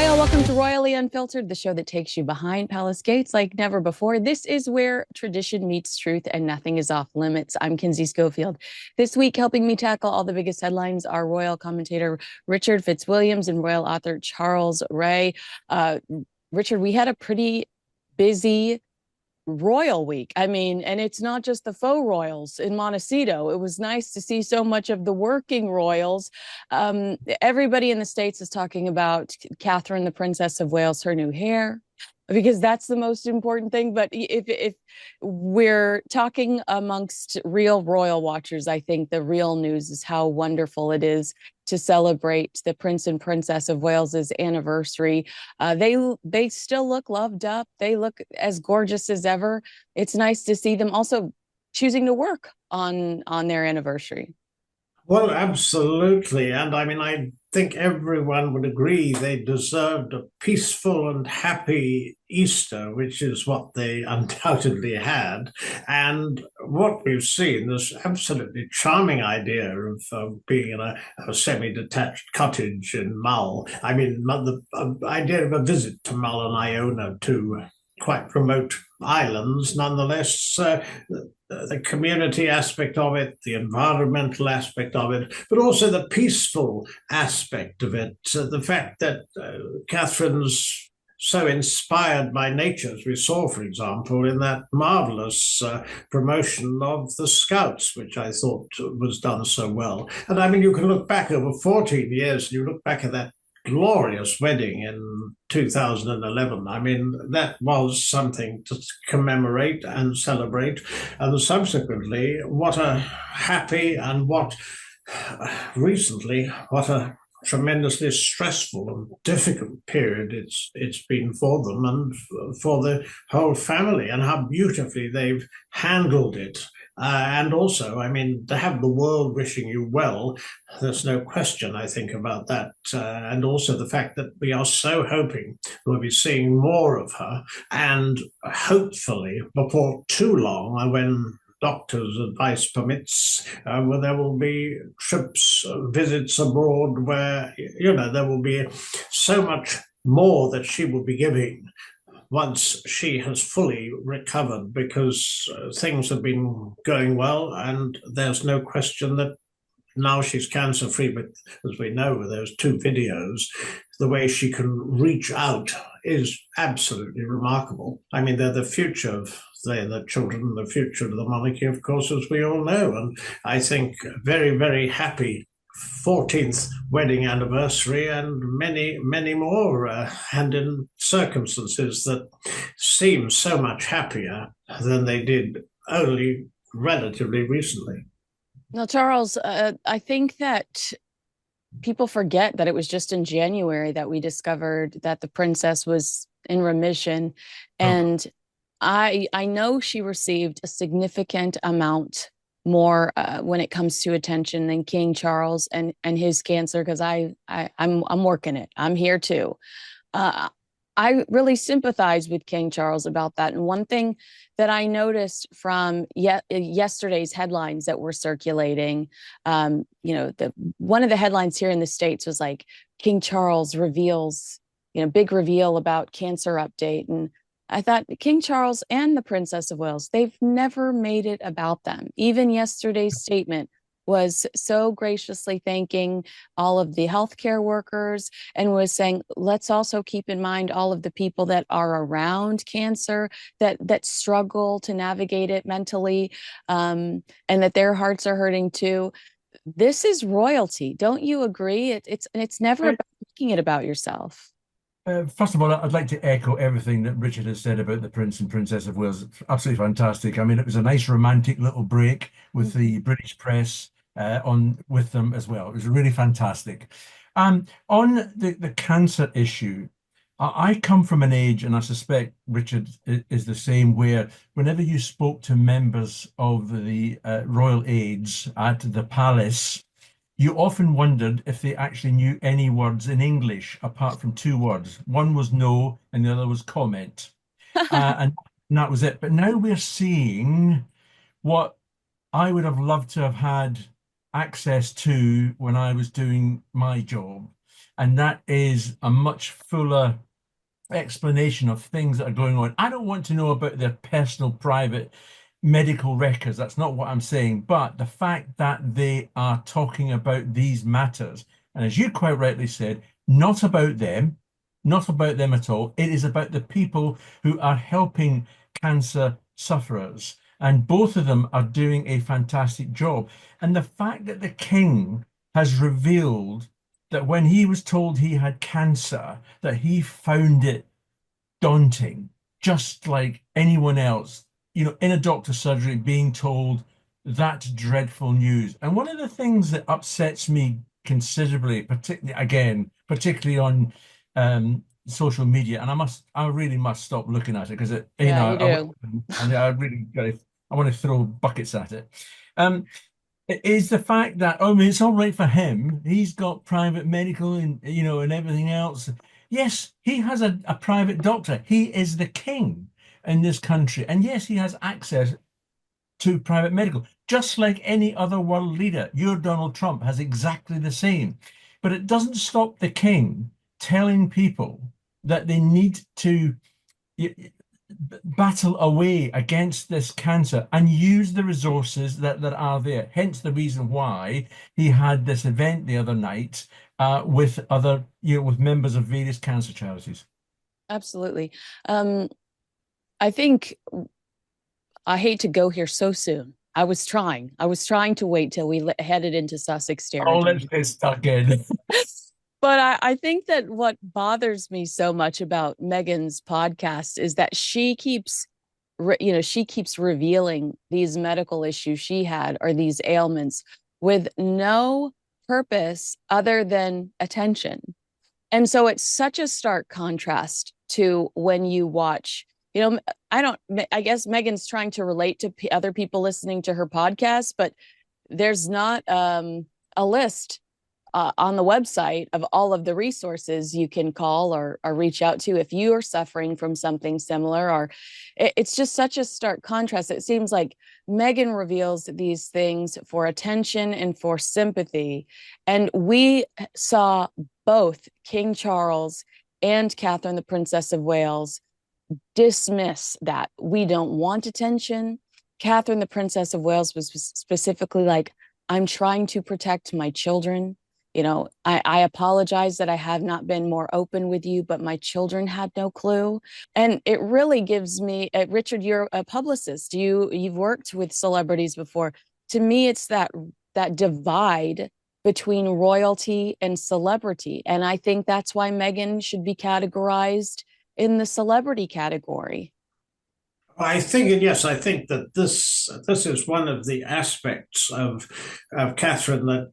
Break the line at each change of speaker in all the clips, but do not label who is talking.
Hi, all. Welcome to Royally Unfiltered, the show that takes you behind palace gates like never before. This is where tradition meets truth and nothing is off limits. I'm Kinsey Schofield. This week, helping me tackle all the biggest headlines are royal commentator Richard Fitzwilliams and royal author Charles Rae. Richard, we had a pretty busy royal week. I mean, and it's not just the faux royals in Montecito. It was nice to see so much of the working royals. Everybody in the States is talking about Catherine, the Princess of Wales, her new hair, because that's the most important thing. But if we're talking amongst real royal watchers, I think the real news is how wonderful it is to celebrate the Prince and Princess of Wales's anniversary. They still look loved up. They look as gorgeous as ever. It's nice to see them also choosing to work on their anniversary.
Well, absolutely. And I mean, I think everyone would agree they deserved a peaceful and happy Easter, which is what they undoubtedly had. And what we've seen, this absolutely charming idea of being in a semi-detached cottage in Mull. I mean, the idea of a visit to Mull and Iona, two quite remote islands, nonetheless. The community aspect of it, the environmental aspect of it, but also the peaceful aspect of it. The fact that Catherine's so inspired by nature, as we saw, for example, in that marvelous promotion of the Scouts, which I thought was done so well. And I mean, you can look back over 14 years, and you look back at that glorious wedding in 2011. I mean, that was something to commemorate and celebrate. And subsequently, what a happy and what a tremendously stressful and difficult period it's been for them and for the whole family, and how beautifully they've handled it. And also, I mean, to have the world wishing you well, there's no question, I think, about that. And also the fact that we are so hoping we'll be seeing more of her. And hopefully, before too long, when doctors' advice permits, where there will be trips, visits abroad, where, there will be so much more that she will be giving once she has fully recovered, because things have been going well, and there's no question that now she's cancer free. But as we know, with those two videos, the way she can reach out is absolutely remarkable. I mean, they're the future of the children, the future of the monarchy, of course, as we all know. And I think very, very happy 14th wedding anniversary, and many, many more, and in circumstances that seem so much happier than they did only relatively recently.
Now, Charles, I think that people forget that it was just in January that we discovered that the princess was in remission. And I know she received a significant amount more when it comes to attention than King Charles and his cancer, because I'm working it. I'm here too. I really sympathize with King Charles about that. And one thing that I noticed from yesterday's headlines that were circulating, one of the headlines here in the States was like, King Charles reveals, big reveal about cancer update. And I thought King Charles and the Princess of Wales, they've never made it about them. Even yesterday's statement was so graciously thanking all of the healthcare workers, and was saying, let's also keep in mind all of the people that are around cancer, that struggle to navigate it mentally, and that their hearts are hurting too. This is royalty. Don't you agree? It's never about making it about yourself.
First of all, I'd like to echo everything that Richard has said about the Prince and Princess of Wales. It's absolutely fantastic. I mean, it was a nice romantic little break with the British press on with them as well. It was really fantastic. On the cancer issue, I come from an age, and I suspect Richard is the same, where whenever you spoke to members of the royal aides at the palace, you often wondered if they actually knew any words in English apart from two words. One was no, and the other was comment. And that was it. But now we're seeing what I would have loved to have had access to when I was doing my job. and that is a much fuller explanation of things that are going on. I don't want to know about their personal, private medical records. That's not what I'm saying. But the fact that they are talking about these matters, and as you quite rightly said, not about them, not about them at all. It is about the people who are helping cancer sufferers. And both of them are doing a fantastic job. And the fact that the king has revealed that when he was told he had cancer, that he found it daunting, just like anyone else, you know, in a doctor's surgery being told that dreadful news. And one of the things that upsets me considerably, particularly on social media, and I really must stop looking at it because it, you
Yeah,
know,
you do.
I really I want to throw buckets at it. Um, is the fact that, oh, I mean, it's all right for him. He's got private medical and, you know, and everything else. Yes, he has a private doctor. He is the king in this country. And yes, he has access to private medical, just like any other world leader. Your Donald Trump has exactly the same. But it doesn't stop the king telling people that they need to battle away against this cancer and use the resources that are there. Hence the reason why he had this event the other night with other, you know, with members of various cancer charities.
Absolutely. I think I hate to go here so soon. I was trying to wait till we headed into Sussex
Oh,
territory.
let's get stuck in.
But I think that what bothers me so much about Meghan's podcast is that she keeps, she keeps revealing these medical issues she had or these ailments with no purpose other than attention. And so it's such a stark contrast to when you watch, I guess Meghan's trying to relate to other people listening to her podcast, but there's not a list on the website of all of the resources you can call or reach out to if you are suffering from something similar. Or it's just such a stark contrast. It seems like Meghan reveals these things for attention and for sympathy. And we saw both King Charles and Catherine, the Princess of Wales, dismiss that. We don't want attention. Catherine, the Princess of Wales, was specifically like, I'm trying to protect my children. I apologize that I have not been more open with you, but my children had no clue. And it really gives me, Richard, you're a publicist. You've worked with celebrities before. To me, it's that divide between royalty and celebrity. And I think that's why Meghan should be categorized in the celebrity category.
I think, yes, I think that this is one of the aspects of Catherine that,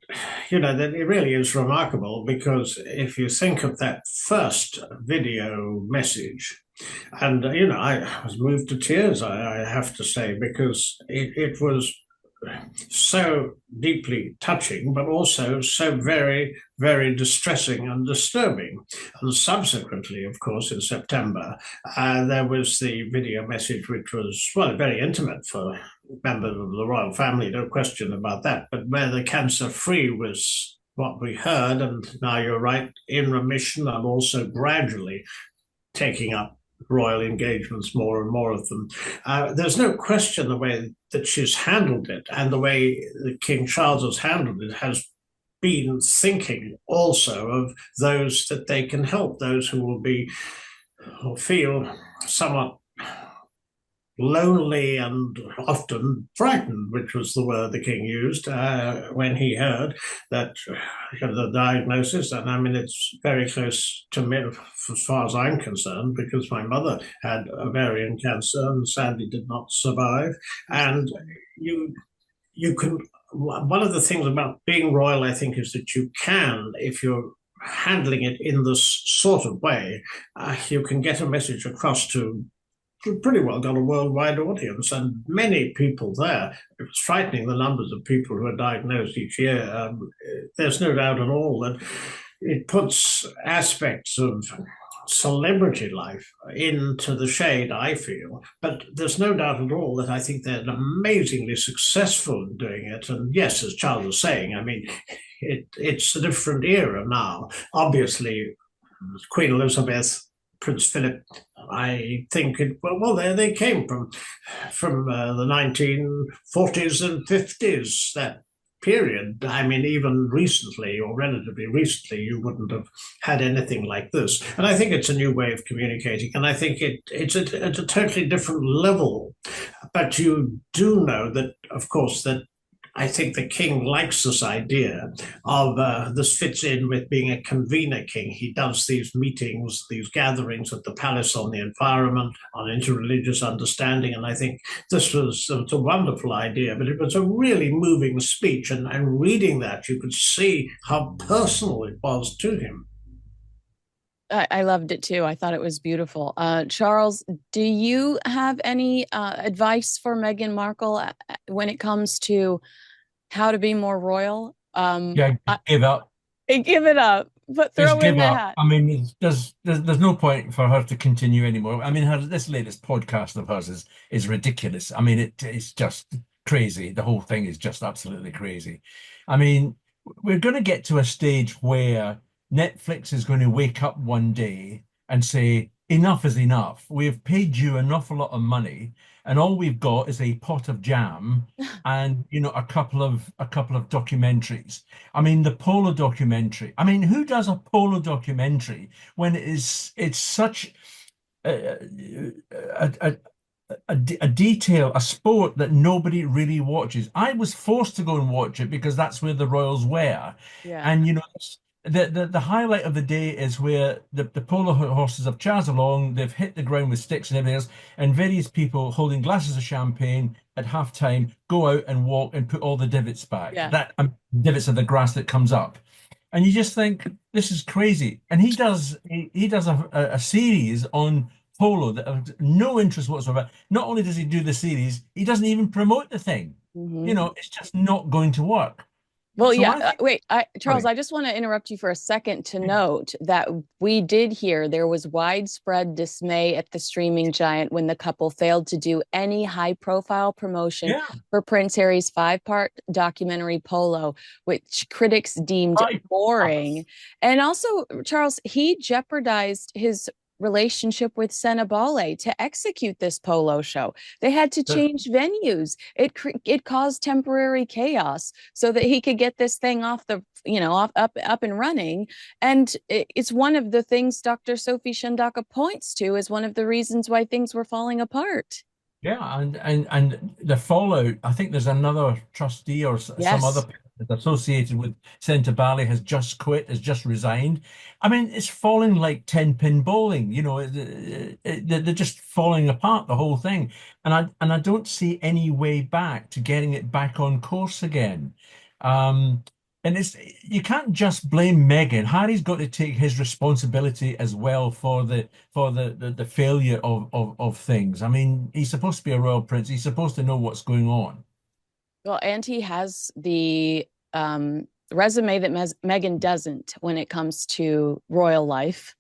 that it really is remarkable, because if you think of that first video message, and, I was moved to tears, I have to say, because it was so deeply touching, but also so very, very distressing and disturbing. And subsequently, of course, in September, there was the video message, which was, well, very intimate for members of the royal family, no question about that, but where the cancer-free was what we heard, and now you're right, in remission and also gradually taking up royal engagements, more and more of them. There's no question the way that she's handled it and the way that King Charles has handled it has been thinking also of those that they can help, those who will feel somewhat lonely and often frightened, which was the word the king used when he heard that the diagnosis. And I mean, it's very close to me as far as I'm concerned, because my mother had ovarian cancer and sadly did not survive. And you can, one of the things about being royal, I think, is that you can, if you're handling it in this sort of way, you can get a message across to pretty well got a worldwide audience and many people there. It was frightening, the numbers of people who are diagnosed each year. There's no doubt at all that it puts aspects of celebrity life into the shade, I feel. But there's no doubt at all that I think they're amazingly successful in doing it. And yes, as Charles was saying, I mean, it's a different era now. Obviously, Queen Elizabeth, Prince Philip, I think they came from the 1940s and 50s, that period. I mean, even recently or relatively recently, you wouldn't have had anything like this. And I think it's a new way of communicating, and I think it's at a totally different level. But you do know that, of course, that I think the king likes this idea of this fits in with being a convener king. He does these meetings, these gatherings at the palace on the environment, on interreligious understanding. And I think it's a wonderful idea, but it was a really moving speech. And reading that, you could see how personal it was to him.
I loved it too. I thought it was beautiful. Charles, do you have any advice for Meghan Markle when it comes to how to be more royal?
Yeah, give up.
Give it up, but
Just
throw in
give
the
up.
hat.
I mean, there's no point for her to continue anymore. I mean, this latest podcast of hers is ridiculous. I mean, it's just crazy. The whole thing is just absolutely crazy. I mean, we're going to get to a stage where Netflix is going to wake up one day and say, enough is enough. We've paid you an awful lot of money, and all we've got is a pot of jam and a couple of documentaries. I mean, the polo documentary. I mean, who does a polo documentary when it's such a, a detail, a sport that nobody really watches? I was forced to go and watch it because that's where the royals were,
Yeah.
and the highlight of the day is where the polo horses have charged along, they've hit the ground with sticks and everything else, and various people holding glasses of champagne at halftime go out and walk and put all the divots back.
Yeah.
Divots of the grass that comes up. And you just think, this is crazy. And he does a series on polo that has no interest whatsoever. Not only does he do the series, he doesn't even promote the thing.
Mm-hmm.
It's just not going to work.
Well,
So
yeah.
I think,
Wait, Charles,
sorry.
I just want to interrupt you for a second to note that we did hear there was widespread dismay at the streaming giant when the couple failed to do any high-profile promotion
Yeah.
for Prince Harry's five-part documentary Polo, which critics deemed boring. And also, Charles, he jeopardized his relationship with Senabale to execute this polo show. They had to change venues. It caused temporary chaos so that he could get this thing off the up and running. And it's one of the things Dr. Sophie Shandaka points to as one of the reasons why things were falling apart.
Yeah, and the fallout, I think there's another trustee or some other
Yes.
person associated with Centre Bally has just quit, has just resigned. I mean, it's falling like 10-pin bowling, they're just falling apart, the whole thing. And I don't see any way back to getting it back on course again. And you can't just blame Meghan. Harry's got to take his responsibility as well for the failure of things. I mean, he's supposed to be a royal prince. He's supposed to know what's going on.
Well, and he has the resume that Meghan doesn't when it comes to royal life.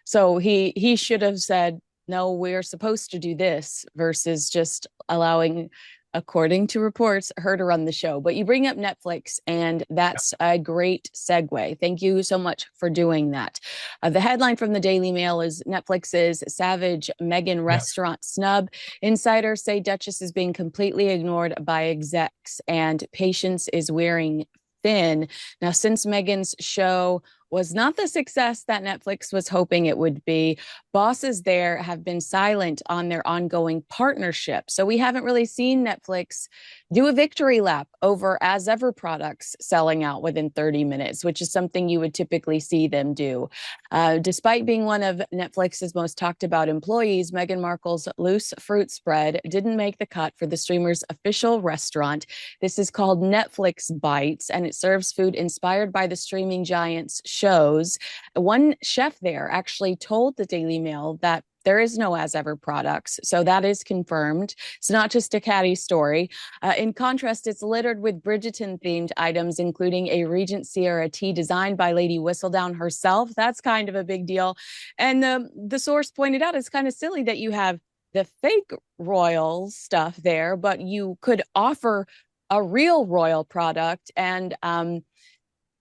So he should have said, no, we're supposed to do this versus just allowing, according to reports, her to run the show. But you bring up Netflix, and that's a great segue. Thank you so much for doing that. The headline from the Daily Mail is Netflix's savage Meghan restaurant snub. Insiders say Duchess is being completely ignored by execs, and patience is wearing thin. Now, since Meghan's show was not the success that Netflix was hoping it would be, bosses there have been silent on their ongoing partnership. So we haven't really seen Netflix do a victory lap over as ever products selling out within 30 minutes, which is something you would typically see them do. Despite being one of Netflix's most talked about employees, Meghan Markle's loose fruit spread didn't make the cut for the streamer's official restaurant. This is called Netflix Bites, and it serves food inspired by the streaming giant's shows. One chef there actually told the Daily Mail that there is no as ever products. So that is confirmed. It's not just a catty story. In contrast, it's littered with Bridgerton themed items, including a Regent Sierra tea designed by Lady Whistledown herself. That's kind of a big deal. And the source pointed out it's kind of silly that you have the fake royal stuff there, but you could offer a real royal product and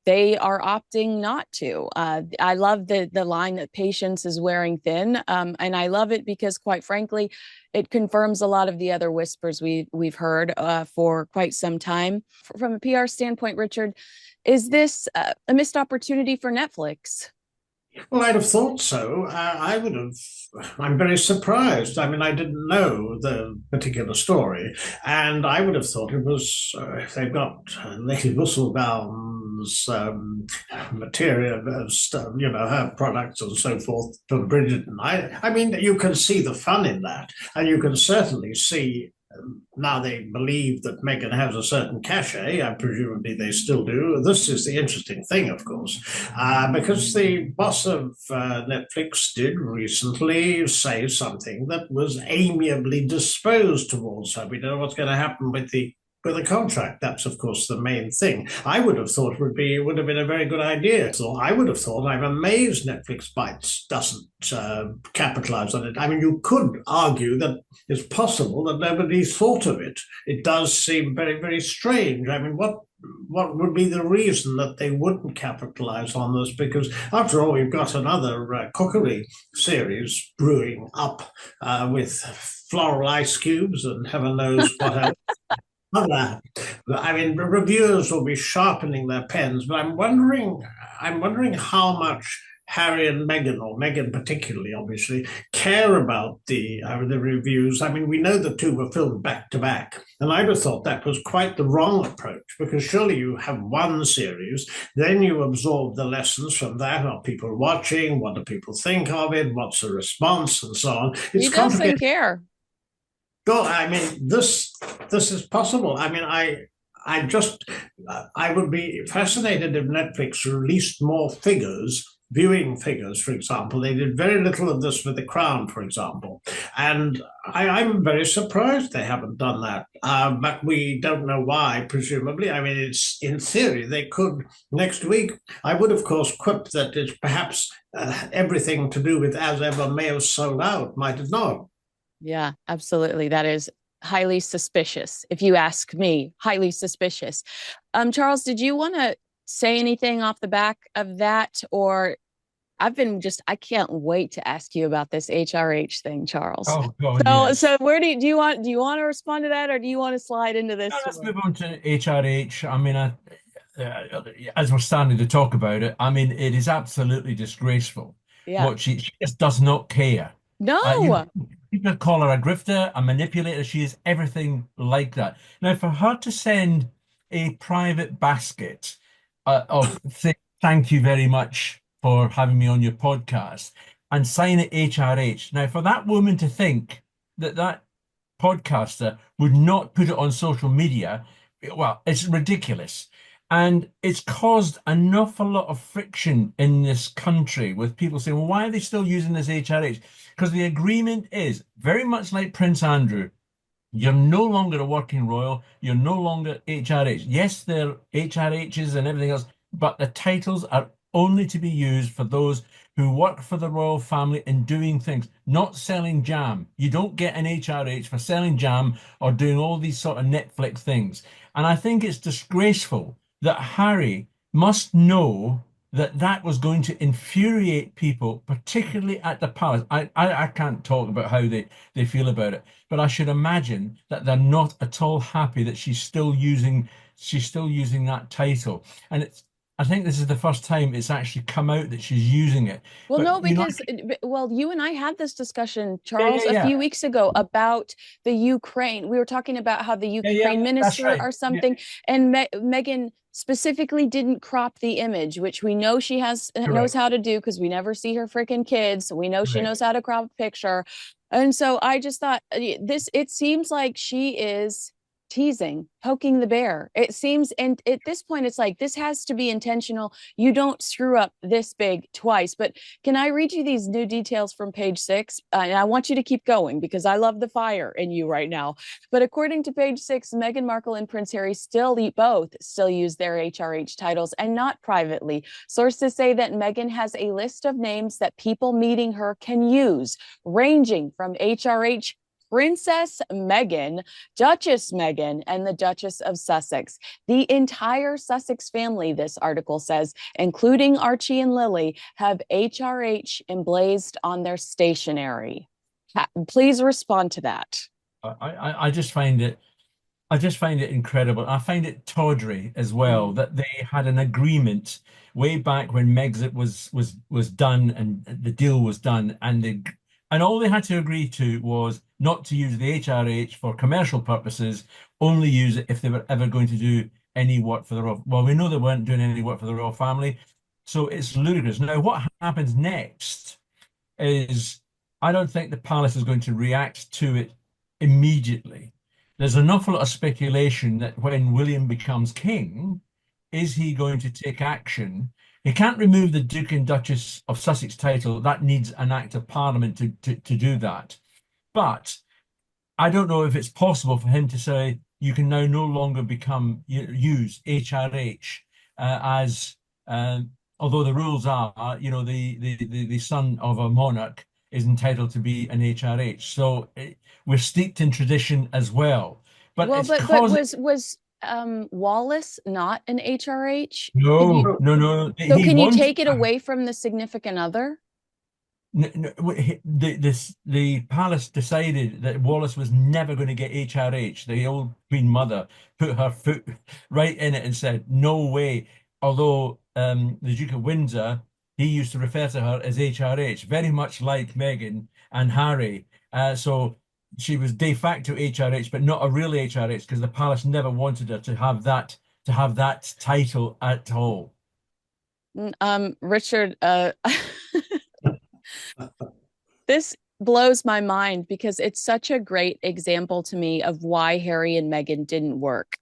they are opting not to. I love the line that patience is wearing thin, and I love it because, quite frankly, it confirms a lot of the other whispers we've heard for quite some time. From a PR standpoint, Richard, is this a missed opportunity for Netflix?
Well, I'd have thought so. I would have. I'm very surprised. I mean, I didn't know the particular story, and I would have thought it was. They've got Lady Whistledown's material, stuff, her products and so forth from Bridgerton. I mean, you can see the fun in that, and you can certainly see. Now they believe that Meghan has a certain cachet, presumably they still do. This is the interesting thing, of course, because the boss of Netflix did recently say something that was amiably disposed towards her. We don't know what's going to happen with the contract. That's, of course, the main thing. I would have thought it would have been a very good idea. So I would have thought, I'm amazed Netflix Bites doesn't capitalize on it. I mean, you could argue that it's possible that nobody's thought of it. It does seem very, very strange. I mean, what would be the reason that they wouldn't capitalize on this? Because after all, we've got another cookery series brewing up with floral ice cubes and heaven knows what else. I mean, reviewers will be sharpening their pens, but I'm wondering how much Harry and Meghan, or Meghan particularly, obviously, care about the reviews. I mean, we know the two were filmed back to back, and I'd have thought that was quite the wrong approach, because surely you have one series, then you absorb the lessons from that. Are people watching? What do people think of it? What's the response, and so on?
He doesn't care.
No, I mean, this is possible. I mean, I would be fascinated if Netflix released more viewing figures, for example. They did very little of this with The Crown, for example. And I'm very surprised they haven't done that. But we don't know why, presumably. I mean, it's in theory, they could next week. I would, of course, quip that it's perhaps everything to do with As Ever may have sold out, might it not?
Yeah, absolutely. That is highly suspicious. If you ask me, highly suspicious. Charles, did you want to say anything off the back of that? Or I can't wait to ask you about this HRH thing, Charles.
Oh God,
so,
yes.
so where do you want to respond to that, or do you want to slide into this?
Let's move on to HRH. I mean, as we're starting to talk about it, I mean, it is absolutely disgraceful.
Yeah.
What she just does not care.
No.
People call her a grifter, a manipulator. She is everything like that. Now, for her to send a private basket of thank you very much for having me on your podcast and sign it HRH. Now, for that woman to think that podcaster would not put it on social media, well, it's ridiculous. And it's caused an awful lot of friction in this country with people saying, well, why are they still using this HRH? Because the agreement is very much like Prince Andrew. You're no longer a working royal. You're no longer HRH. Yes, they're HRHs and everything else, but the titles are only to be used for those who work for the royal family and doing things, not selling jam. You don't get an HRH for selling jam or doing all these sort of Netflix things. And I think it's disgraceful that Harry must know that was going to infuriate people, particularly at the palace. I can't talk about how they feel about it, but I should imagine that they're not at all happy that she's still using that title. And I think this is the first time it's actually come out that she's using it.
Well,
but,
no, because you and I had this discussion, Charles,
a
few weeks ago about the Ukraine. We were talking about how the Ukraine minister
right.
or something, and Meghan specifically didn't crop the image, which we know she knows how to do because we never see her freaking kids. So we know she knows how to crop a picture. And so I just thought it seems like she is teasing, poking the bear. It seems, and at this point, it's like, this has to be intentional. You don't screw up this big twice. But can I read you these new details from page 6? And I want you to keep going because I love the fire in you right now. But according to page 6, Meghan Markle and Prince Harry both still use their HRH titles and not privately. Sources say that Meghan has a list of names that people meeting her can use, ranging from HRH Princess Meghan, Duchess Meghan, and the Duchess of Sussex. The entire Sussex family, this article says, including Archie and Lili, have HRH emblazed on their stationery. Please respond to that.
I just find it incredible. I find it tawdry as well that they had an agreement way back when Megxit was done and the deal was done, and all they had to agree to was not to use the HRH for commercial purposes, only use it if they were ever going to do any work for the royal. Well, we know they weren't doing any work for the royal family, so it's ludicrous. Now, what happens next is I don't think the palace is going to react to it immediately. There's an awful lot of speculation that when William becomes king, is he going to take action? He can't remove the Duke and Duchess of Sussex title. That needs an act of Parliament to do that. But I don't know if it's possible for him to say, you can now no longer use HRH as, although the rules are, the son of a monarch is entitled to be an HRH. So we're steeped in tradition as well. But
well, was Wallace not an HRH?
No.
So can you take it away from the significant other?
The palace decided that Wallace was never going to get HRH. The old Queen Mother put her foot right in it and said, no way. Although the Duke of Windsor, he used to refer to her as HRH, very much like Meghan and Harry. So she was de facto HRH, but not a real HRH because the palace never wanted her to have that title at all.
Richard, this blows my mind because it's such a great example to me of why Harry and Meghan didn't work.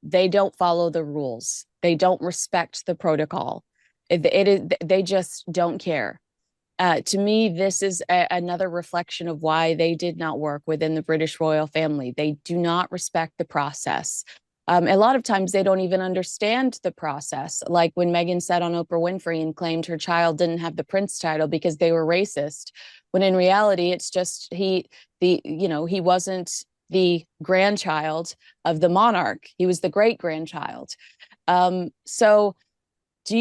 They don't follow the rules. They don't respect the protocol. They just don't care. To me, this is another reflection of why they did not work within the British royal family. They do not respect the process. A lot of times they don't even understand the process. Like when Meghan said on Oprah Winfrey and claimed her child didn't have the prince title because they were racist, when in reality, it's just he wasn't the grandchild of the monarch. He was the great grandchild. So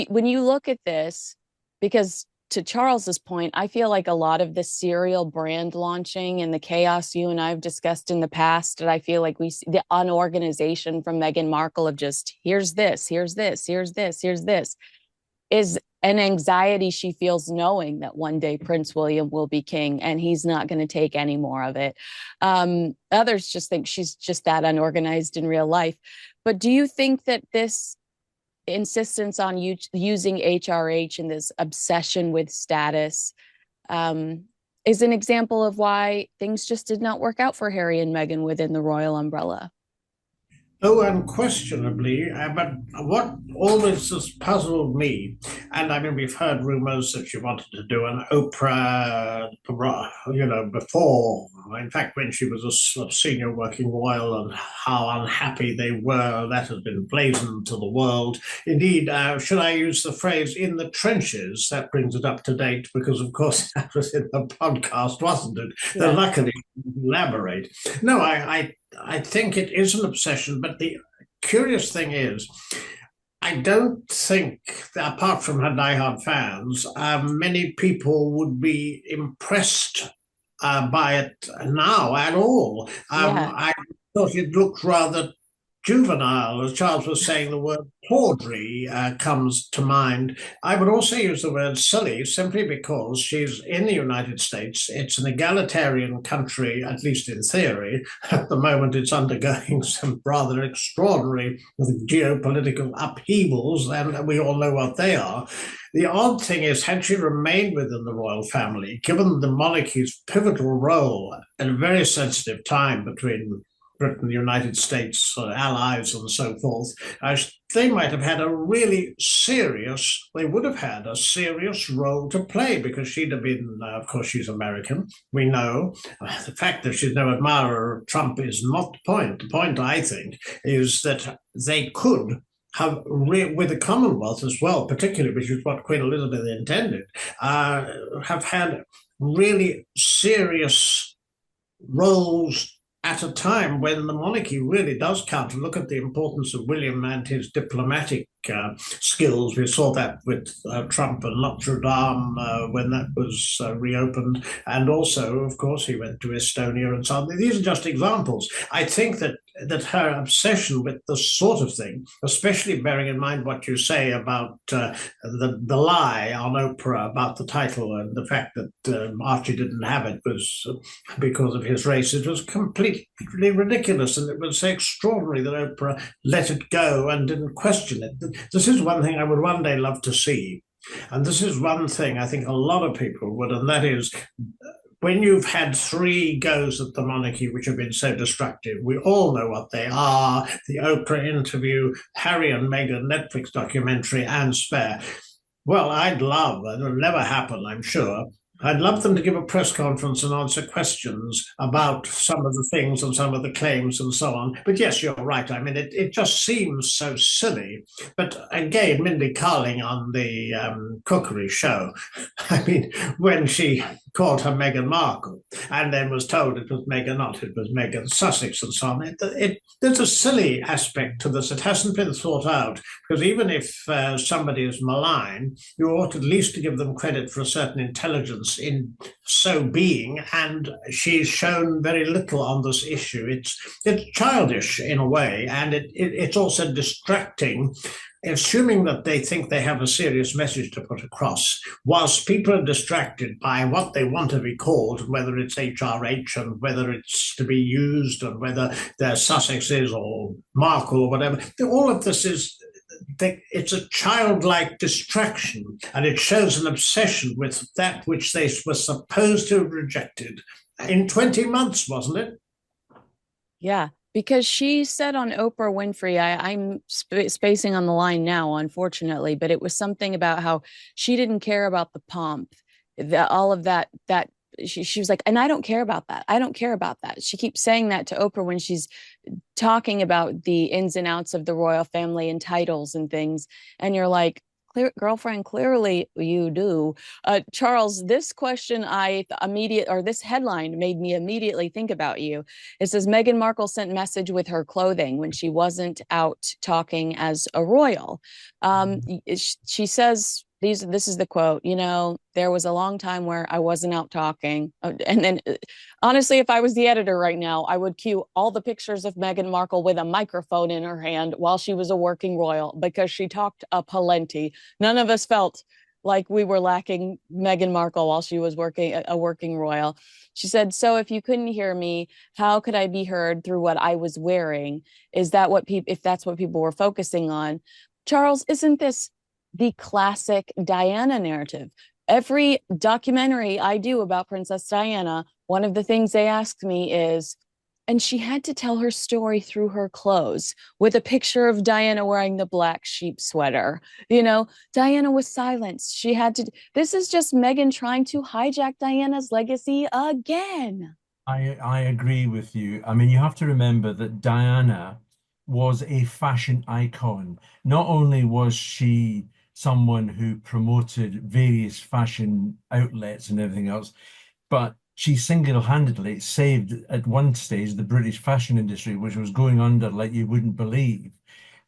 when you look at this, because to Charles's point, I feel like a lot of the serial brand launching and the chaos you and I have discussed in the past, and I feel like we see the unorganization from Meghan Markle of just here's this, here's this, here's this, here's this, is an anxiety she feels knowing that one day Prince William will be king and he's not going to take any more of it. Others just think she's just that unorganized in real life. But do you think that this insistence on using HRH and this obsession with status is an example of why things just did not work out for Harry and Meghan within the royal umbrella?
Oh, unquestionably. But what always has puzzled me, and I mean, we've heard rumors that she wanted to do an Oprah, before, in fact, when she was a senior working royal, and how unhappy they were. That has been blazoned to the world. Indeed, should I use the phrase in the trenches? That brings it up to date, because, of course, that was in the podcast, wasn't it? Yeah. Luckily, elaborate. No, I think it is an obsession, but the curious thing is, I don't think, apart from her diehard fans, many people would be impressed by it now at all. I thought it looked rather juvenile. As Charles was saying, the word tawdry comes to mind. I would also use the word silly simply because she's in the United States. It's an egalitarian country, at least in theory. At the moment, it's undergoing some rather extraordinary geopolitical upheavals, and we all know what they are. The odd thing is, had she remained within the royal family, given the monarchy's pivotal role at a very sensitive time between Britain, the United States, allies and so forth, they might have had they would have had a serious role to play, because she'd have been, of course, she's American, we know. The fact that she's no admirer of Trump is not the point. The point, I think, is that they could have, with the Commonwealth as well, particularly, which is what Queen Elizabeth intended, have had really serious roles at a time when the monarchy really does count. And look at the importance of William and his diplomatic skills. We saw that with Trump and Notre Dame when that was reopened. And also, of course, he went to Estonia and so on. These are just examples. I think that her obsession with this sort of thing, especially bearing in mind what you say about the lie on Oprah about the title and the fact that Archie didn't have it was because of his race, it was completely ridiculous, and it was extraordinary that Oprah let it go and didn't question it. This is one thing I would one day love to see. And this is one thing I think a lot of people would, and that is when you've had three goes at the monarchy which have been so destructive. We all know what they are: the Oprah interview, Harry and Meghan Netflix documentary, and Spare. Well, I'd love, and it'll never happen, I'm sure, I'd love them to give a press conference and answer questions about some of the things and some of the claims and so on. But yes, you're right. I mean, it just seems so silly. But again, Mindy Kaling on the cookery show, I mean, when she called her Meghan Markle and then was told it was Meghan not, it was Meghan Sussex and so on. There's a silly aspect to this. It hasn't been thought out, because even if somebody is malign, you ought at least to give them credit for a certain intelligence in so being, and she's shown very little on this issue. It's childish in a way, and it's also distracting, assuming that they think they have a serious message to put across, whilst people are distracted by what they want to be called, whether it's HRH and whether it's to be used and whether they're Sussexes or Markle or whatever. All of this is, it's a childlike distraction, and it shows an obsession with that which they were supposed to have rejected in 20 months, wasn't it?
Yeah, because she said on Oprah Winfrey, I'm spacing on the line now, unfortunately, but it was something about how she didn't care about the pomp, all of that she was like, and I don't care about that. I don't care about that. She keeps saying that to Oprah when she's talking about the ins and outs of the royal family and titles and things. And you're like, girlfriend, clearly you do. Charles, this question this headline made me immediately think about you. It says Meghan Markle sent message with her clothing when she wasn't out talking as a royal. She says, this is the quote, there was a long time where I wasn't out talking. And then honestly, if I was the editor right now, I would cue all the pictures of Meghan Markle with a microphone in her hand while she was a working royal, because she talked a plenty. None of us felt like we were lacking Meghan Markle while she was a working royal. She said, so if you couldn't hear me, how could I be heard through what I was wearing? Is that if that's what people were focusing on? Charles, isn't this the classic Diana narrative? Every documentary I do about Princess Diana, one of the things they ask me is, and she had to tell her story through her clothes, with a picture of Diana wearing the black sheep sweater. Diana was silenced. This is just Meghan trying to hijack Diana's legacy again.
I agree with you. I mean, you have to remember that Diana was a fashion icon. Not only was she someone who promoted various fashion outlets and everything else, but she single-handedly saved at one stage the British fashion industry, which was going under like you wouldn't believe.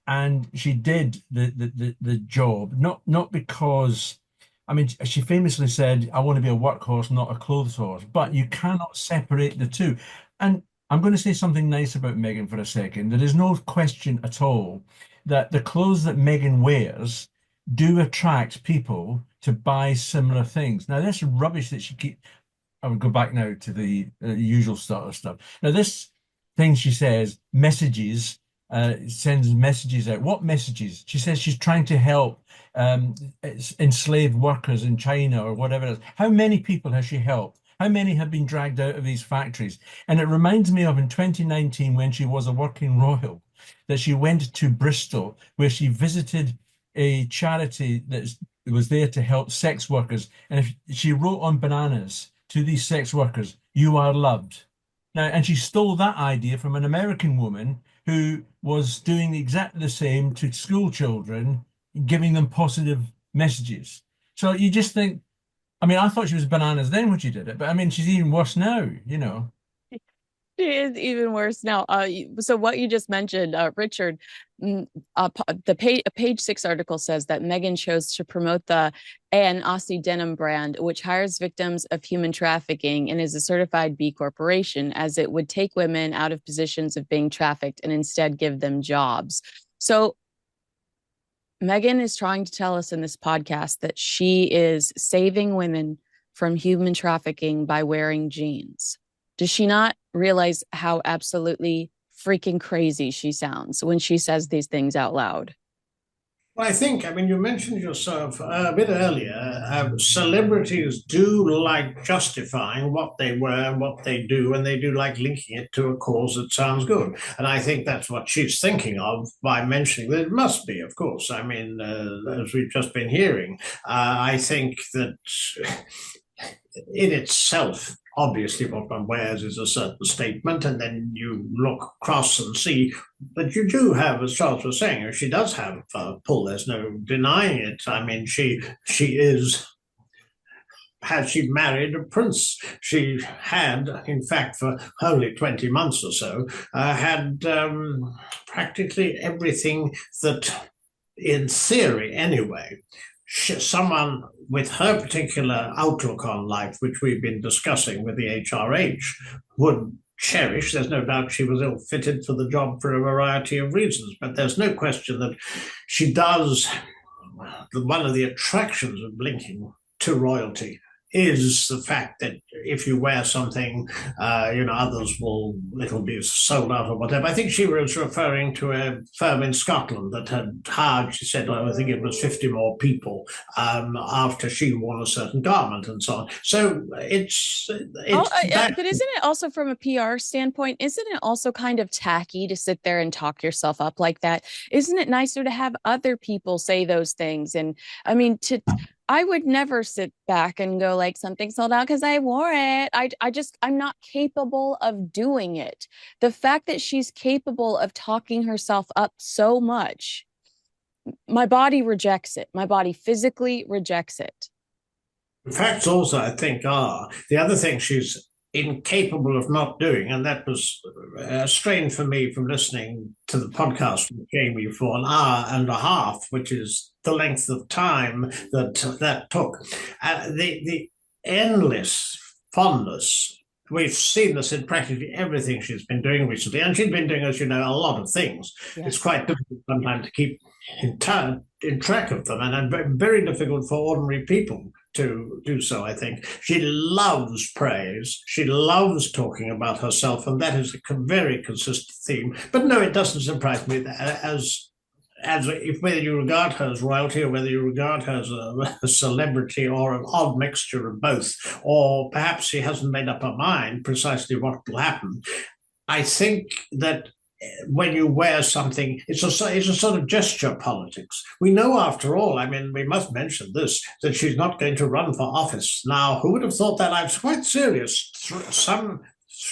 And she did the job, not because, I mean, she famously said, I want to be a workhorse, not a clothes horse, but you cannot separate the two. And I'm going to say something nice about Meghan for a second. There is no question at all that the clothes that Meghan wears do attract people to buy similar things. Now, this rubbish that she keeps, I would go back now to the usual sort of stuff. Now, this thing she says, messages, sends messages out. What messages? She says she's trying to help enslaved workers in China or whatever it is. How many people has she helped? How many have been dragged out of these factories? And it reminds me of in 2019, when she was a working royal, that she went to Bristol, where she visited a charity that was there to help sex workers. And she wrote on bananas to these sex workers, "You are loved." Now, and she stole that idea from an American woman who was doing exactly the same to school children, giving them positive messages. So you just think, I mean, I thought she was bananas then when she did it, but I mean, she's even worse now.
She is even worse now. So what you just mentioned, Richard, a page 6 article says that Meghan chose to promote the Ann Aussie denim brand, which hires victims of human trafficking and is a certified B Corporation, as it would take women out of positions of being trafficked and instead give them jobs. So Meghan is trying to tell us in this podcast that she is saving women from human trafficking by wearing jeans. Does she not realize how absolutely freaking crazy she sounds when she says these things out loud?
Well, I mean, you mentioned yourself a bit earlier, celebrities do like justifying what they wear and what they do, and they do like linking it to a cause that sounds good. And I think that's what she's thinking of by mentioning that it must be, of course. I mean, as we've just been hearing, I think that in itself, obviously what one wears is a certain statement, and then you look across and see that you do have, as Charles was saying, she does have pull. There's no denying it. I mean, she has she married a prince. She had, in fact, for only 20 months or so, had practically everything that, in theory anyway, someone with her particular outlook on life, which we've been discussing with the HRH, would cherish. There's no doubt she was ill fitted for the job for a variety of reasons, but there's no question that she does. One of the attractions of blinking to royalty is the fact that if you wear something, others it'll be sold out or whatever. I think she was referring to a firm in Scotland that had hired, she said, I think it was 50 more people after she wore a certain garment and so on. So it's
but isn't it also from a PR standpoint, isn't it also kind of tacky to sit there and talk yourself up like that? Isn't it nicer to have other people say those things? And I mean, I would never sit back and go like something sold out because I wore it. I'm not capable of doing it. The fact that she's capable of talking herself up so much, my body rejects it. My body physically rejects it.
The facts also, I think, are the other thing she's incapable of not doing, and that was a strain for me from listening to the podcast with Jamie for an hour and a half, which is the length of time that took. The endless fondness. We've seen this in practically everything she's been doing recently, and she's been doing, as you know, a lot of things. Yeah. It's quite difficult sometimes to keep in track of them, and very difficult for ordinary people to do so, I think. She loves praise. She loves talking about herself, and that is a very consistent theme. But no, it doesn't surprise me that as if whether you regard her as royalty or whether you regard her as a celebrity or an odd mixture of both, or perhaps she hasn't made up her mind precisely what will happen. I think that when you wear something, it's a sort of gesture politics. We know, after all, I mean, we must mention this, that she's not going to run for office. Now, who would have thought that? I was quite serious.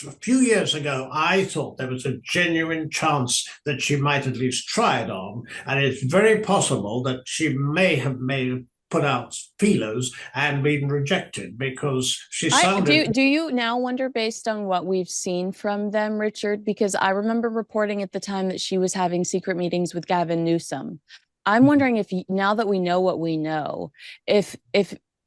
A few years ago, I thought there was a genuine chance that she might at least try it on. And it's very possible that she may have put out feelers and been rejected because she sounded...
Do you now wonder, based on what we've seen from them, Richard? Because I remember reporting at the time that she was having secret meetings with Gavin Newsom. I'm wondering if, now that we know what we know, if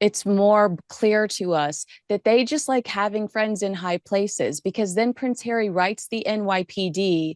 it's more clear to us that they just like having friends in high places, because then Prince Harry writes the NYPD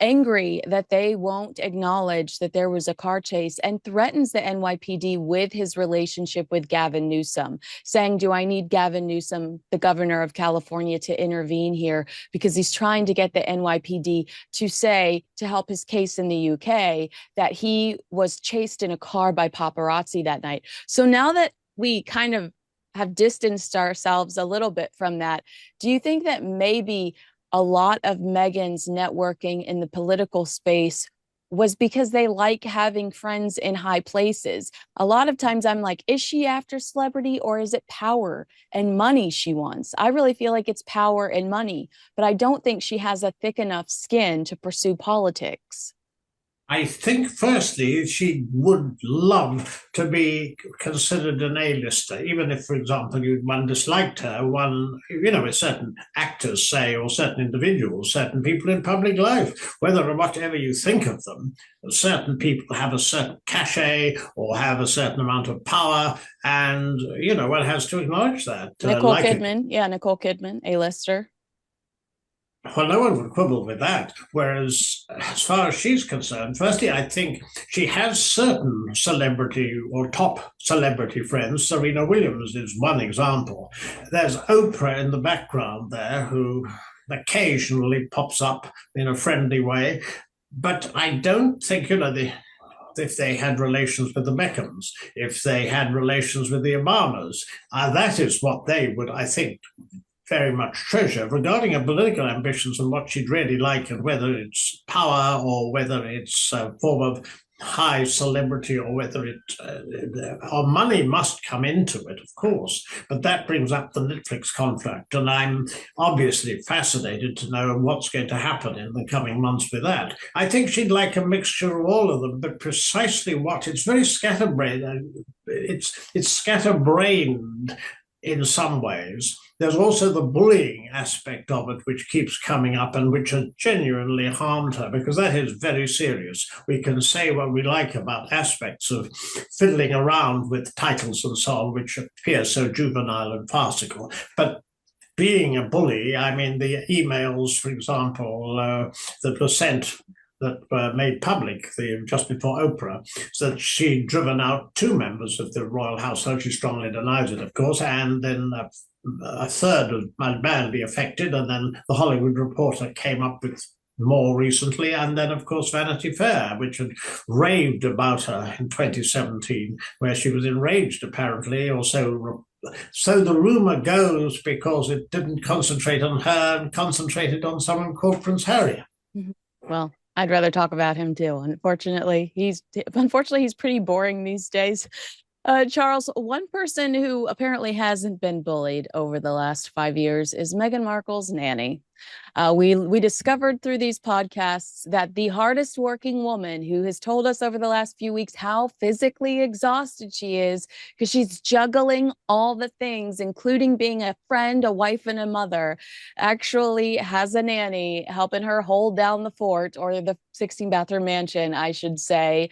angry that they won't acknowledge that there was a car chase and threatens the NYPD with his relationship with Gavin Newsom, saying, do I need Gavin Newsom, the governor of California, to intervene here? Because he's trying to get the NYPD to help his case in the UK, that he was chased in a car by paparazzi that night. So now that we kind of have distanced ourselves a little bit from that, do you think that maybe a lot of Meghan's networking in the political space was because they like having friends in high places? A lot of times I'm like, is she after celebrity, or is it power and money she wants? I really feel like it's power and money, but I don't think she has a thick enough skin to pursue politics.
I think, firstly, she would love to be considered an A-lister, even if, for example, one disliked her. With certain actors, say, or certain individuals, certain people in public life, whether or whatever you think of them, certain people have a certain cachet or have a certain amount of power, and, one has to acknowledge that.
Nicole Kidman, Nicole Kidman, A-lister.
Well, no one would quibble with that. Whereas, as far as she's concerned, firstly, I think she has certain celebrity or top celebrity friends. Serena Williams is one example. There's Oprah in the background there, who occasionally pops up in a friendly way. But I don't think, if they had relations with the Beckhams, if they had relations with the Obamas, that is what they would, I think, very much treasure. Regarding her political ambitions and what she'd really like, and whether it's power or whether it's a form of high celebrity, or whether or money must come into it, of course. But that brings up the Netflix contract, and I'm obviously fascinated to know what's going to happen in the coming months with that. I think she'd like a mixture of all of them, but precisely what, it's very scatterbrained. It's scatterbrained in some ways. There's also the bullying aspect of it, which keeps coming up and which has genuinely harmed her, because that is very serious. We can say what we like about aspects of fiddling around with titles and so on, which appear so juvenile and farcical. But being a bully, I mean, the emails, for example, that were sent, that were made public just before Oprah, so that she'd driven out 2 members of the royal household. She strongly denies it, of course, and then a third might badly affected, and then the Hollywood Reporter came up with more recently, and then, of course, Vanity Fair, which had raved about her in 2017, where she was enraged, apparently, or so the rumor goes, because it didn't concentrate on her and concentrated on someone called Prince Harry.
Well, I'd rather talk about him too. Unfortunately, he's pretty boring these days. Charles, one person who apparently hasn't been bullied over the last 5 years is Meghan Markle's nanny. We discovered through these podcasts that the hardest working woman, who has told us over the last few weeks how physically exhausted she is because she's juggling all the things, including being a friend, a wife, and a mother, actually has a nanny helping her hold down the fort, or the 16-bathroom mansion, I should say.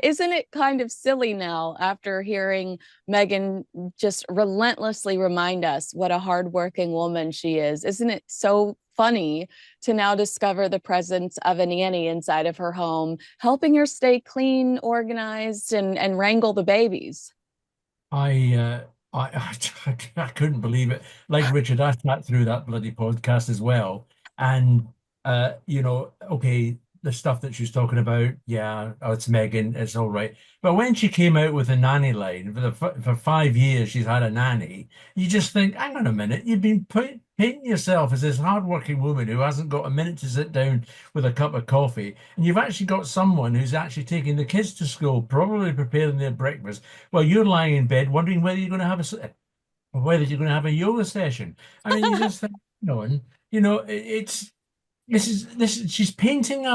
Isn't it kind of silly now, after hearing Meghan just relentlessly remind us what a hardworking woman she is? Isn't it so funny to now discover the presence of a nanny inside of her home, helping her stay clean, organized, and wrangle the babies?
I couldn't believe it. Like Richard, I sat through that bloody podcast as well, and okay, the stuff that she's talking about, yeah, oh, it's Meghan, it's all right. But when she came out with a nanny line, for 5 years she's had a nanny, you just think, hang on a minute, you've been painting yourself as this hardworking woman who hasn't got a minute to sit down with a cup of coffee, and you've actually got someone who's actually taking the kids to school, probably preparing their breakfast, while you're lying in bed wondering whether you're going to have a yoga session. I mean, you just think, it's she's painting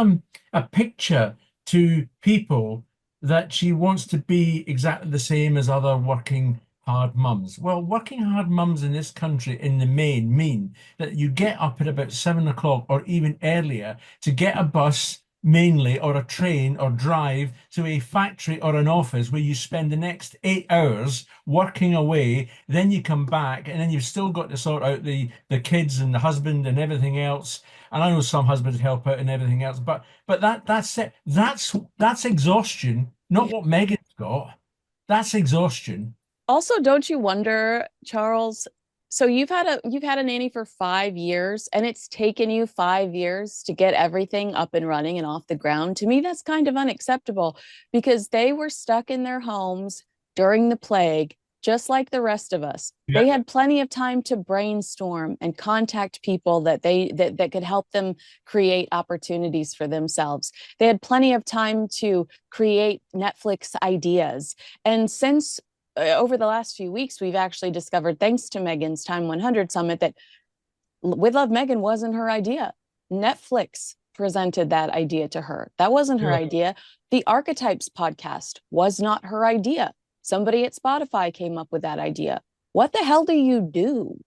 a picture to people that she wants to be exactly the same as other working hard mums. Well, working hard mums in this country in the main mean that you get up at about 7 o'clock or even earlier to get a bus mainly, or a train, or drive to a factory or an office where you spend the next 8 hours working away. Then you come back, and then you've still got to sort out the kids and the husband and everything else. And I know some husbands help out and everything else, but that's it. That's exhaustion, not what Meghan's got. That's exhaustion.
Also, don't you wonder, Charles? So you've had a nanny for 5 years, and it's taken you 5 years to get everything up and running and off the ground. To me, that's kind of unacceptable, because they were stuck in their homes during the plague, just like the rest of us. Yeah. They had plenty of time to brainstorm and contact people that could help them create opportunities for themselves. They had plenty of time to create Netflix ideas. And since over the last few weeks, we've actually discovered, thanks to Meghan's Time 100 Summit, that With Love Meghan wasn't her idea. Netflix presented that idea to her. That wasn't her idea. The Archetypes podcast was not her idea. Somebody at Spotify came up with that idea. What the hell do you do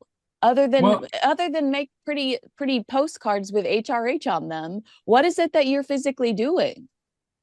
other than make pretty postcards with HRH on them? What is it that you're physically doing?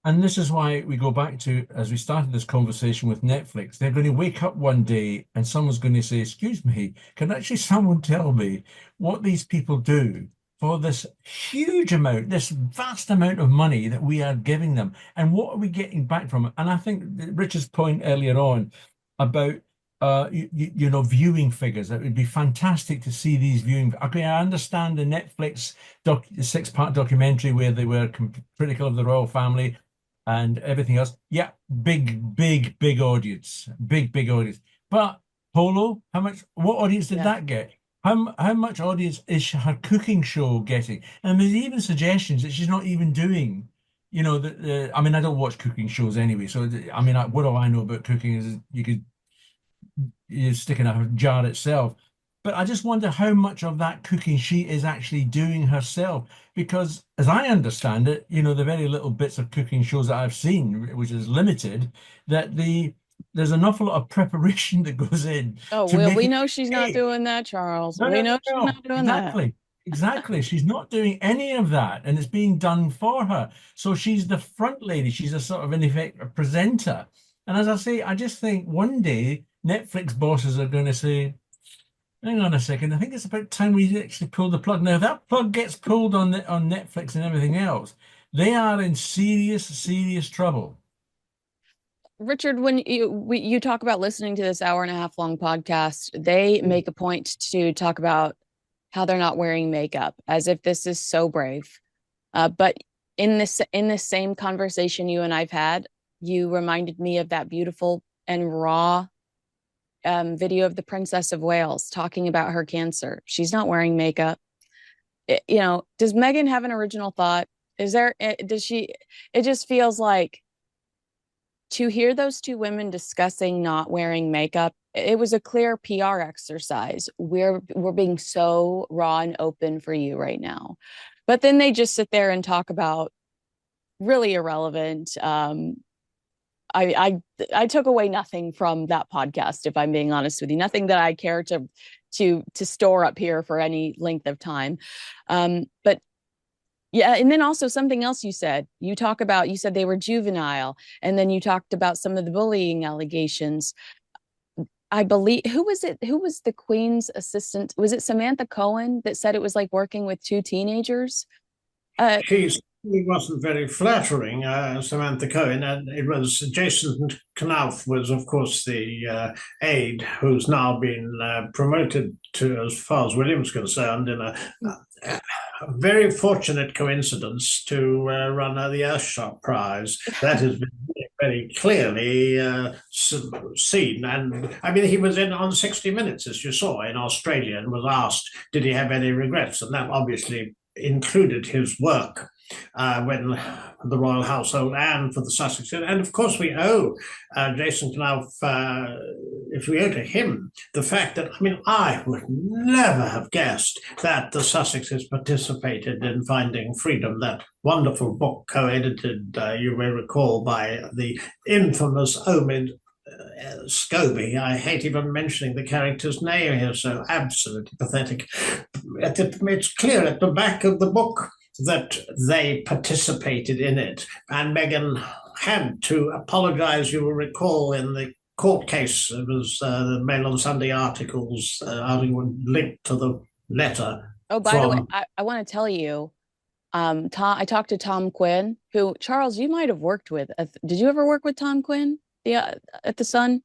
And this is why we go back to, as we started this conversation with Netflix, they're going to wake up one day and someone's going to say, excuse me, can actually someone tell me what these people do for this huge amount, this vast amount of money that we are giving them? And what are we getting back from it? And I think Richard's point earlier on about viewing figures. It would be fantastic to see these viewing. Okay, I understand the Netflix 6-part documentary where they were critical of the royal family and everything else. Yeah, big audience, big audience. But Polo, what audience did that get? How much audience is her cooking show getting? And there's even suggestions that she's not even doing. I mean, I don't watch cooking shows anyway, so I mean, what do I know about cooking? Is you stick in a jar itself. But I just wonder how much of that cooking she is actually doing herself. Because as I understand it, the very little bits of cooking shows that I've seen, which is limited, that there's an awful lot of preparation that goes in.
Oh, well, we know she's not doing that, Charles. We know she's not doing that.
Exactly. She's not doing any of that, and it's being done for her. So she's the front lady. She's a sort of, in effect, a presenter. And as I say, I just think one day Netflix bosses are going to say, hang on a second, I think it's about time we actually pull the plug. Now, if that plug gets pulled on Netflix and everything else, they are in serious trouble.
Richard, when you talk about listening to this 1.5 hour long podcast, they make a point to talk about how they're not wearing makeup, as if this is so brave. But in this same conversation you and I've had, you reminded me of that beautiful and raw video of the Princess of Wales talking about her cancer. She's not wearing makeup. Does Meghan have an original thought? Does she? It just feels like, to hear those two women discussing not wearing makeup, it was a clear PR exercise. We're being so raw and open for you right now. But then they just sit there and talk about really irrelevant. I took away nothing from that podcast, if I'm being honest with you. Nothing that I care to store up here for any length of time. But yeah, and then also something else you said. You said they were juvenile, and then you talked about some of the bullying allegations. I believe, who was it? Who was the Queen's assistant? Was it Samantha Cohen that said it was like working with two teenagers?
She certainly wasn't very flattering, Samantha Cohen, and it was Jason Knauf was, of course, the aide who's now been promoted to, as far as William's concerned, in a very fortunate coincidence to run the Earthshot Prize. That has been very clearly seen. And I mean, he was in on 60 Minutes, as you saw, in Australia, and was asked, did he have any regrets? And that obviously included his work when the royal household and for the Sussex. And of course, we owe Jason Knauf, if we owe to him, the fact that, I mean, I would never have guessed that the Sussexes participated in Finding Freedom, that wonderful book co-edited, you may recall, by the infamous Omid Scobie. I hate even mentioning the character's name here, so absolutely pathetic. It's clear at the back of the book that they participated in it, and Meghan had to apologize, you will recall, in the court case. It was the Mail on Sunday articles linked to the letter.
Oh, by the way, I want to tell you, I talked to Tom Quinn, who, Charles, you might have worked with. Did you ever work with Tom Quinn at the Sun?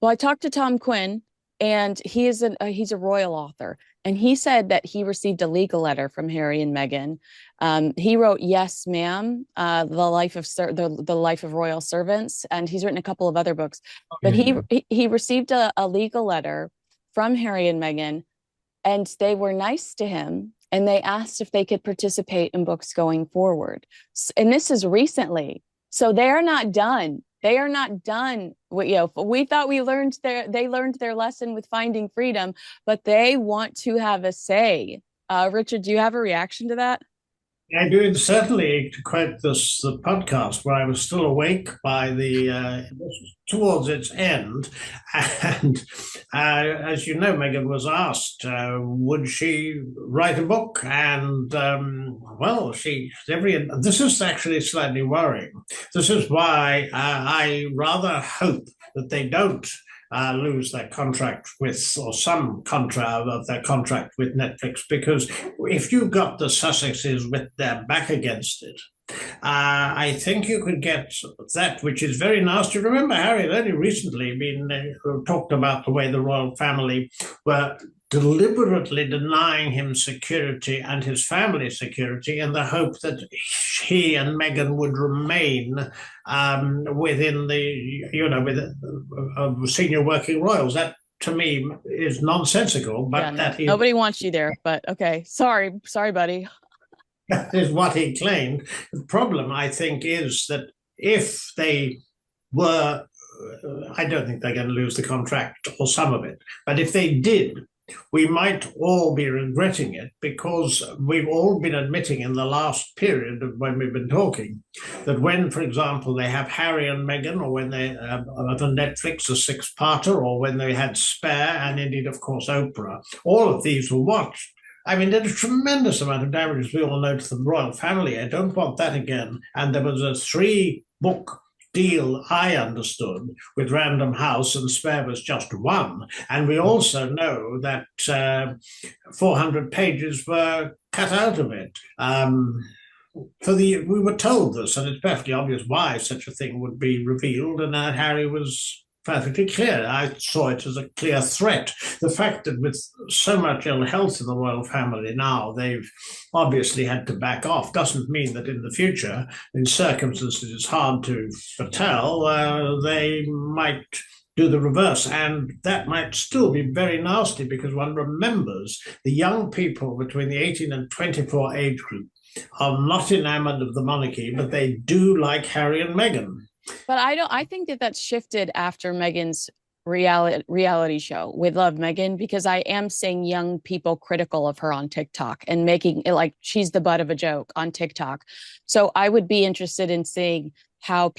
Well, I talked to Tom Quinn, and he's a royal author, and he said that he received a legal letter from Harry and Meghan. He wrote "Yes, Ma'am," the life of royal servants, and he's written a couple of other books. But he received a legal letter from Harry and Meghan, and they were nice to him, and they asked if they could participate in books going forward. And this is recently, so they are not done. They are not done. We thought they learned their lesson with Finding Freedom, but they want to have a say. Richard, do you have a reaction to that?
I do certainly, to quote the podcast where I was still awake by the towards its end, and as you know, Meghan was asked would she write a book, and well, this is actually slightly worrying. This is why I rather hope that they don't lose their contract with, or some contract of their contract with Netflix, because if you got the Sussexes with their back against it, I think you could get that, which is very nasty. Remember, Harry had only recently been talked about the way the royal family were deliberately denying him security and his family security in the hope that he and Meghan would remain within the, with senior working royals. That to me is nonsensical, but
yeah, nobody wants you there. But okay, sorry, buddy.
That is what he claimed. The problem, I think, is that if they were, I don't think they're going to lose the contract or some of it, but if they did, we might all be regretting it, because we've all been admitting in the last period of when we've been talking that when, for example, they have Harry and Meghan, or when they have on Netflix a six-parter, or when they had Spare, and indeed, of course, Oprah, all of these were watched. I mean, there's a tremendous amount of damage, as we all know, to the royal family. I don't want that again. And there was a 3-book deal, I understood, with Random House, and Spare was just one. And we also know that 400 pages were cut out of it. We were told this, and it's perfectly obvious why such a thing would be revealed, and that Harry was perfectly clear. I saw it as a clear threat. The fact that with so much ill health in the royal family now, they've obviously had to back off, doesn't mean that in the future, in circumstances it's hard to foretell, they might do the reverse. And that might still be very nasty, because one remembers the young people between the 18 and 24 age group are not enamored of the monarchy, but they do like Harry and Meghan.
But I think that that's shifted after Meghan's reality show with Love Meghan, because I am seeing young people critical of her on TikTok and making it like she's the butt of a joke on TikTok. So I would be interested in seeing how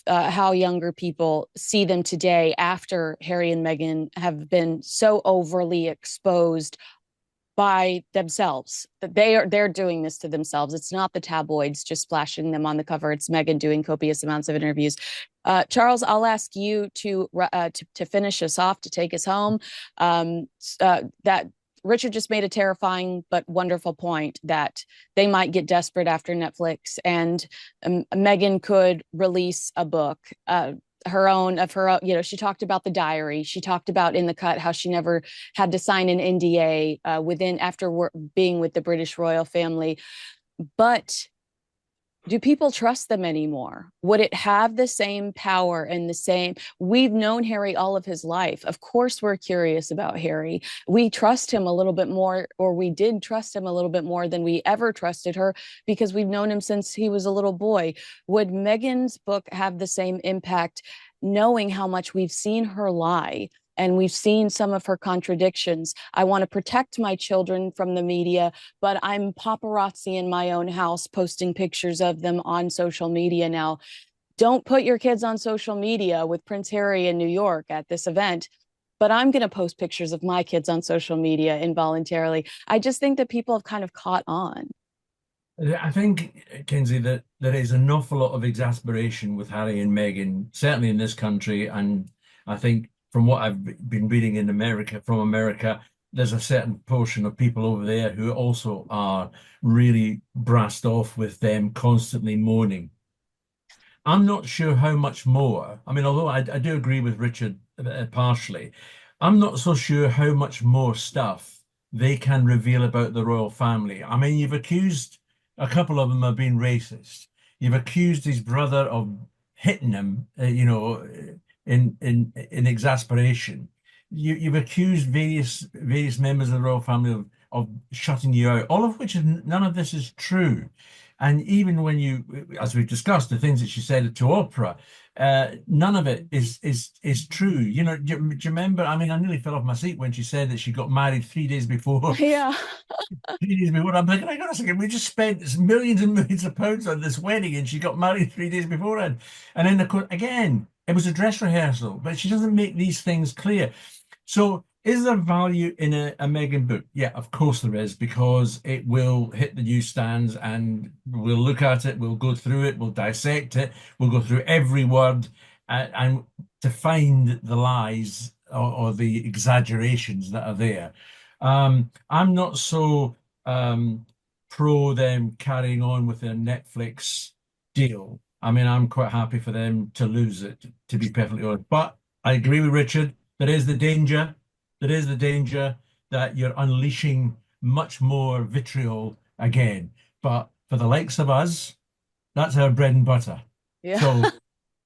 how younger people see them today after Harry and Meghan have been so overly exposed by themselves, that they're doing this to themselves. It's not the tabloids just splashing them on the cover. It's Meghan doing copious amounts of interviews. Charles, I'll ask you to finish us off, to take us home. That Richard just made a terrifying but wonderful point that they might get desperate after Netflix, and Meghan could release a book. She talked about the diary. She talked about in the cut how she never had to sign an NDA after being with the British royal family. But do people trust them anymore? Would it have the same power and the same? We've known Harry all of his life. Of course, we're curious about Harry. We trust him a little bit more, or we did trust him a little bit more than we ever trusted her, because we've known him since he was a little boy. Would Meghan's book have the same impact, knowing how much we've seen her lie? And we've seen some of her contradictions. I want to protect my children from the media, but I'm paparazzi in my own house posting pictures of them on social media now. Don't put your kids on social media with Prince Harry in New York at this event, but I'm going to post pictures of my kids on social media involuntarily. I just think that people have kind of caught on.
I think, Kinsey, that there is an awful lot of exasperation with Harry and Meghan, certainly in this country, and I think from what I've been reading in America, there's a certain portion of people over there who also are really brassed off with them constantly moaning. I'm not sure how much more. I mean, although I do agree with Richard partially, I'm not so sure how much more stuff they can reveal about the royal family. I mean, you've accused a couple of them of being racist. You've accused his brother of hitting him, in exasperation. You've accused various members of the royal family of shutting you out, all of which none of this is true. And even when you, as we've discussed, the things that she said to Oprah, none of it is true. You know, do you remember? I mean, I nearly fell off my seat when she said that she got married 3 days before.
Yeah.
3 days before. I'm thinking, hang on a second, we just spent millions and millions of pounds on this wedding, and she got married 3 days beforehand. And then, of course, again, it was a dress rehearsal, but she doesn't make these things clear. So, is there value in a Meghan book? Yeah, of course there is, because it will hit the newsstands and we'll look at it, we'll go through it, we'll dissect it, we'll go through every word and to find the lies or the exaggerations that are there. I'm not so pro them carrying on with their Netflix deal. I mean, I'm quite happy for them to lose it, to be perfectly honest. But I agree with Richard. There is the danger. There is the danger that you're unleashing much more vitriol again. But for the likes of us, that's our bread and butter.
Yeah.
So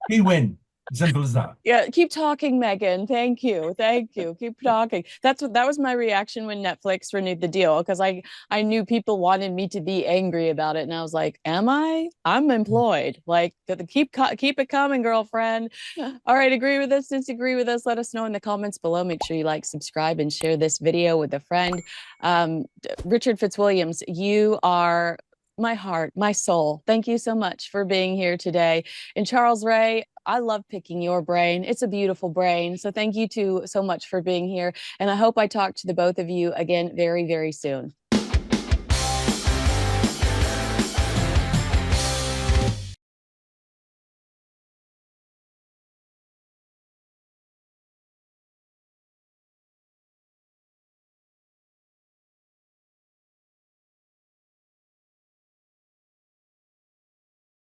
we win. Simple as that.
Yeah, keep talking, Meghan. Thank you. Thank you. Keep talking. That was my reaction when Netflix renewed the deal, because I knew people wanted me to be angry about it, and I was like, am I? I'm employed. Like, keep it coming, girlfriend. All right, agree with us, disagree with us, let us know in the comments below. Make sure you like, subscribe, and share this video with a friend. Richard Fitzwilliams, you are my heart, my soul. Thank you so much for being here today. And Charles Rae, I love picking your brain. It's a beautiful brain. So thank you so much for being here. And I hope I talk to the both of you again very, very soon.